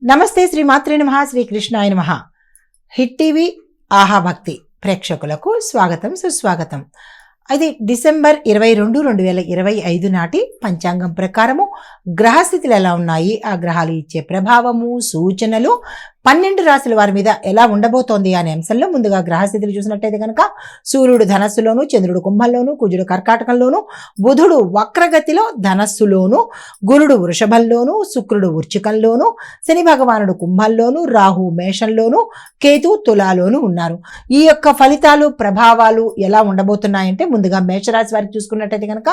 నమస్తే శ్రీమాత్రే నమః శ్రీకృష్ణాయ నమః. హిట్ టీవీ ఆహా భక్తి ప్రేక్షకులకు స్వాగతం సుస్వాగతం. అది డిసెంబర్ 22, 2025 నాటి పంచాంగం ప్రకారము గ్రహస్థితులు ఎలా ఉన్నాయి, ఆ గ్రహాలు ఇచ్చే ప్రభావము, సూచనలు 12 రాశుల వారి మీద ఎలా ఉండబోతోంది అనే అంశంలో ముందుగా గ్రహస్థితులు చూసినట్టయితే కనుక సూర్యుడు ధనస్సులోను, చంద్రుడు కుంభంలోను, కుజుడు కర్కాటకంలోను, బుధుడు వక్రగతిలో ధనస్సులోను, గురుడు వృషభంలోను, శుక్రుడు వృచ్చికంలోను, శని భగవానుడు కుంభంలోను, రాహు మేషంలోను, కేతు తులాలోను ఉన్నారు. ఈ యొక్క ఫలితాలు ప్రభావాలు ఎలా ఉండబోతున్నాయంటే ముందుగా మేషరాశి వారికి చూసుకున్నట్టయితే కనుక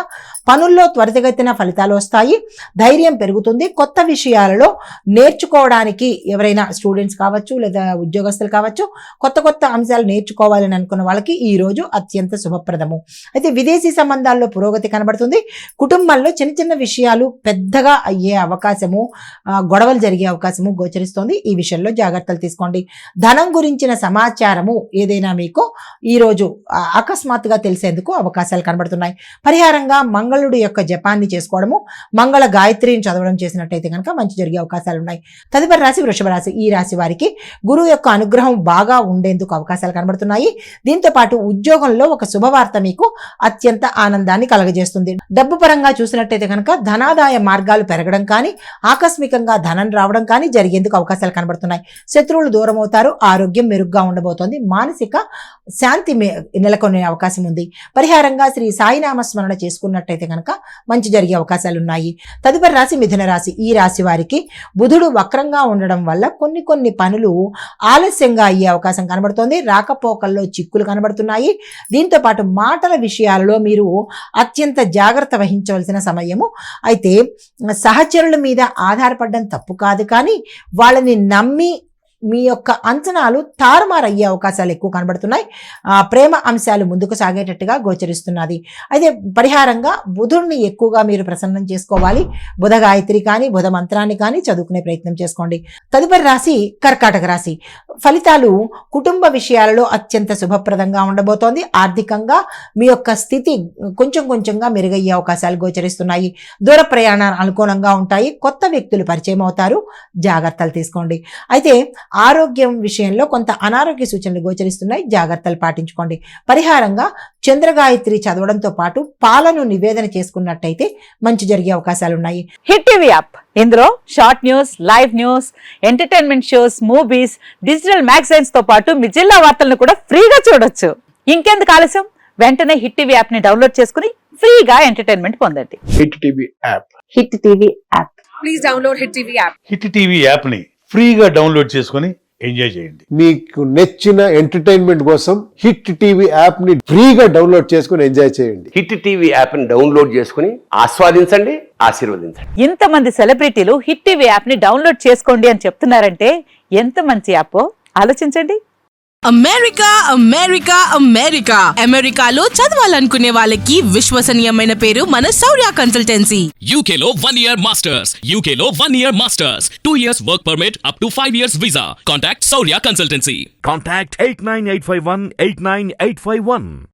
పనుల్లో త్వరితగతిన ఫలితాలు వస్తాయి, ధైర్యం పెరుగుతుంది, కొత్త విషయాలలో నేర్చుకోవడానికి ఎవరైనా స్టూడెంట్స్ కావచ్చు లేదా ఉద్యోగస్తులు కావచ్చు కొత్త కొత్త అంశాలు నేర్చుకోవాలని అనుకున్న వాళ్ళకి ఈ రోజు అత్యంత శుభప్రదము. అయితే విదేశీ సంబంధాల్లో పురోగతి కనబడుతుంది. కుటుంబంలో చిన్న చిన్న విషయాలు పెద్దగా అయ్యే అవకాశము, గొడవలు జరిగే అవకాశము గోచరిస్తోంది. ఈ విషయంలో జాగ్రత్తలు తీసుకోండి. ధనం గురించిన సమాచారము ఏదైనా మీకు ఈరోజు అకస్మాత్తుగా తెలిసేందుకు అవకాశాలు కనబడుతున్నాయి. పరిహారంగా మంగళుడు యొక్క జపాన్ని చేసుకోవడము, మంగళ గాయత్రిని చదవడం చేసినట్టయితే కనుక మంచి జరిగే అవకాశాలు ఉన్నాయి. తదుపరి రాశి వృషభ రాశి. ఈ రాశి వారికి గురువు యొక్క అనుగ్రహం బాగా ఉండేందుకు అవకాశాలు కనబడుతున్నాయి. దీంతో పాటు ఉద్యోగంలో ఒక శుభవార్త మీకు అత్యంత ఆనందాన్ని కలగజేస్తుంది. డబ్బు పరంగా చూసినట్టయితే కనుక ధనాదాయ మార్గాలు పెరగడం కానీ, ఆకస్మికంగా ధనం రావడం కానీ జరిగేందుకు అవకాశాలు కనబడుతున్నాయి. శత్రువులు దూరం అవుతారు, ఆరోగ్యం మెరుగ్గా ఉండబోతోంది, మానసిక శాంతి నెలకొనే అవకాశం ఉంది. పరిహారంగా శ్రీ సాయినామ స్మరణ చేసుకున్నట్టయితే కనుక మంచి జరిగే అవకాశాలు ఉన్నాయి. తదుపరి రాశి మిథున రాశి. ఈ రాశి వారికి బుధుడు వక్రంగా ఉండడం వల్ల కొన్ని పనులు ఆలస్యంగా అయ్యే అవకాశం కనబడుతోంది. రాకపోకల్లో చిక్కులు కనబడుతున్నాయి. దీంతో పాటు మాటల విషయాలలో మీరు అత్యంత జాగ్రత్త వహించవలసిన సమయము. అయితే సహచరుల మీద ఆధారపడడం తప్పు కాదు, కానీ వాళ్ళని నమ్మి మీ యొక్క అంచనాలు తారుమారయ్యే అవకాశాలు ఎక్కువ కనబడుతున్నాయి. ప్రేమ అంశాలు ముందుకు సాగేటట్టుగా గోచరిస్తున్నది. అయితే పరిహారంగా బుధుడిని ఎక్కువగా మీరు ప్రసన్నం చేసుకోవాలి. బుధ గాయత్రి కానీ, బుధ మంత్రాన్ని కానీ చదువుకునే ప్రయత్నం చేసుకోండి. తదుపరి రాశి కర్కాటక రాశి. ఫలితాలు కుటుంబ విషయాలలో అత్యంత శుభప్రదంగా ఉండబోతోంది. ఆర్థికంగా మీ యొక్క స్థితి కొంచెంగా మెరుగయ్యే అవకాశాలు గోచరిస్తున్నాయి. దూర ప్రయాణాలు అనుకూలంగా ఉంటాయి. కొత్త వ్యక్తులు పరిచయం అవుతారు, జాగ్రత్తలు తీసుకోండి. అయితే ఆరోగ్యం విషయంలో కొంత అనారోగ్య సూచనలు గోచరిస్తున్నాయి, జాగ్రత్తలు పాటించుకోండి. పరిహారంగా చంద్రగాయత్రి చదవడంతో పాటు పాలను నివేదన చేసుకున్నట్టయితే మంచి జరిగే అవకాశాలు ఉన్నాయి. హిట్ టీవీ యాప్, ఇందులో short news, live news, entertainment shows, movies, digital magazines తో పాటు మీ జిల్లా వార్తలను కూడా ఫ్రీగా చూడొచ్చు. ఇంకెందుకు ఆలస్యం, వెంటనే హిట్ టీవీ యాప్ ని డౌన్లోడ్ చేసుకుని ఫ్రీగా ఎంటర్టైన్మెంట్ పొందండి. Hit TV app. Hit TV app. Please download hit TV app. Hit TV app ని ఫ్రీగా డౌన్లోడ్ చేసుకుని ఎంజాయ్ చేయండి. మీకు నచ్చిన ఎంటర్టైన్మెంట్ కోసం హిట్ టీవీ యాప్ ని ఫ్రీగా డౌన్లోడ్ చేసుకుని ఎంజాయ్ చేయండి. హిట్ టీవీ యాప్ ని డౌన్లోడ్ చేసుకుని ఆస్వాదించండి, ఆశీర్వదించండి. ఇంతమంది సెలబ్రిటీలు హిట్ టీవీ యాప్ ని డౌన్లోడ్ చేసుకోండి అని చెప్తున్నారంటే ఎంత మంచి యాప్ ఆలోచించండి. అమెరికాలో చదవాలనుకునే వాళ్ళకి విశ్వసనీయమైన పేరు మన శౌర్య కన్సల్టెన్సీ. UK లో 1 year masters. 2 years work permit up to 5 years visa. Contact Saurya Consultancy. Contact 89851 89851.